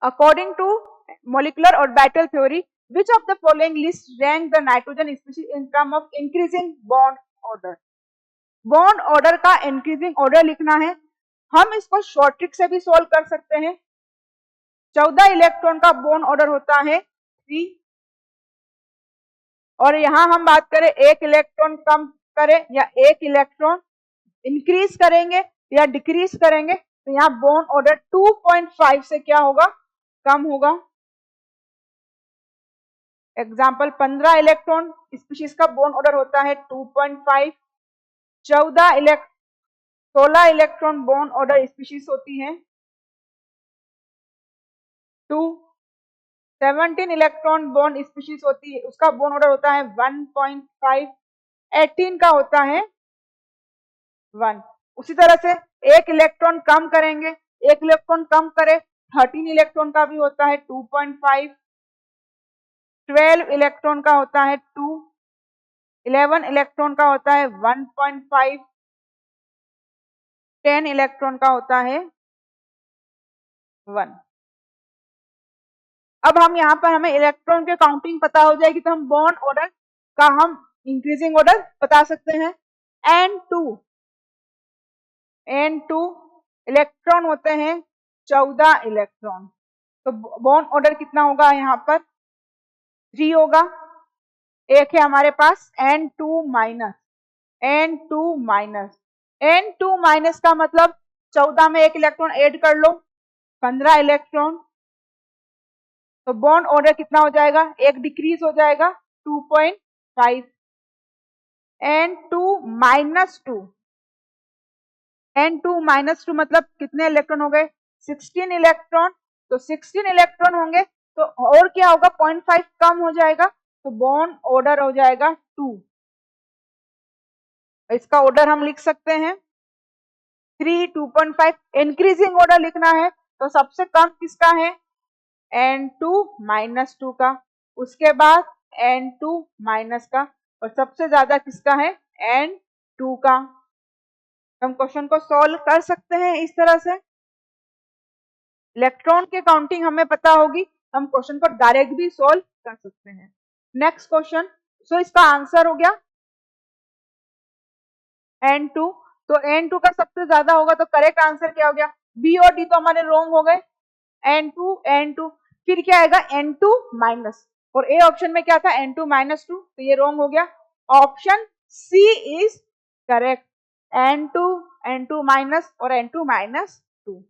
According to molecular orbital theory, which of the following list rank the nitrogen species in terms of increasing bond order? Bond order का increasing order लिखना है। हम इसको short trick से भी solve कर सकते हैं। 14 इलेक्ट्रॉन का बॉन्ड ऑर्डर होता है 3, और यहां हम बात करें एक इलेक्ट्रॉन कम करें या एक इलेक्ट्रॉन इंक्रीज करेंगे या डिक्रीज करेंगे, तो यहाँ बॉन्ड ऑर्डर 2.5 से क्या होगा, कम होगा। एग्जाम्पल 15 इलेक्ट्रॉन स्पीशीज का बॉन्ड ऑर्डर होता है 2.5, 16 इलेक्ट्रॉन बॉन्ड ऑर्डर स्पीशीज होती है 2, 17 इलेक्ट्रॉन बॉन्ड स्पीशीज होती है, उसका बॉन्ड ऑर्डर होता है 1.5, 18 का होता है 1। उसी तरह से एक इलेक्ट्रॉन कम करेंगे, एक इलेक्ट्रॉन कम करे 13 इलेक्ट्रॉन का भी होता है 2.5, 12 इलेक्ट्रॉन का होता है 2, 11 इलेक्ट्रॉन का होता है 1.5, 10 इलेक्ट्रॉन का होता है 1। अब हम यहाँ पर हमें इलेक्ट्रॉन के काउंटिंग पता हो जाएगी तो हम बॉन्ड ऑर्डर का हम इंक्रीजिंग ऑर्डर बता सकते हैं। N2 इलेक्ट्रॉन होते हैं 14 इलेक्ट्रॉन, तो बॉन्ड ऑर्डर कितना होगा, यहाँ पर 3 होगा। एक है हमारे पास N2 माइनस का मतलब 14 में एक इलेक्ट्रॉन ऐड कर लो 15 इलेक्ट्रॉन, तो बॉन्ड ऑर्डर कितना हो जाएगा, एक डिक्रीज हो जाएगा 2.5। N2 माइनस 2 मतलब कितने इलेक्ट्रॉन हो गए, 16 इलेक्ट्रॉन, तो 16 इलेक्ट्रॉन होंगे तो और क्या होगा, 0.5 कम हो जाएगा, तो बॉन्ड ऑर्डर हो जाएगा 2। इसका ऑर्डर हम लिख सकते हैं 3, 2.5। इंक्रीजिंग ऑर्डर लिखना है तो सबसे कम किसका है, N2 माइनस 2 का, उसके बाद N2 माइनस का, और सबसे ज्यादा किसका है, N2 का। हम क्वेश्चन को सॉल्व कर सकते हैं इस तरह से। इलेक्ट्रॉन के काउंटिंग हमें पता होगी, हम क्वेश्चन को डायरेक्ट भी सॉल्व कर सकते हैं। नेक्स्ट क्वेश्चन, सो इसका आंसर हो गया N2, तो N2 का सबसे ज्यादा होगा तो करेक्ट आंसर क्या हो गया, बी और डी तो हमारे रॉन्ग हो गए, N2, फिर क्या आएगा N2 माइनस, और ए ऑप्शन में क्या था N2 माइनस 2, तो ये रॉन्ग हो गया। Option C is correct, N2 minus और N2 माइनस 2।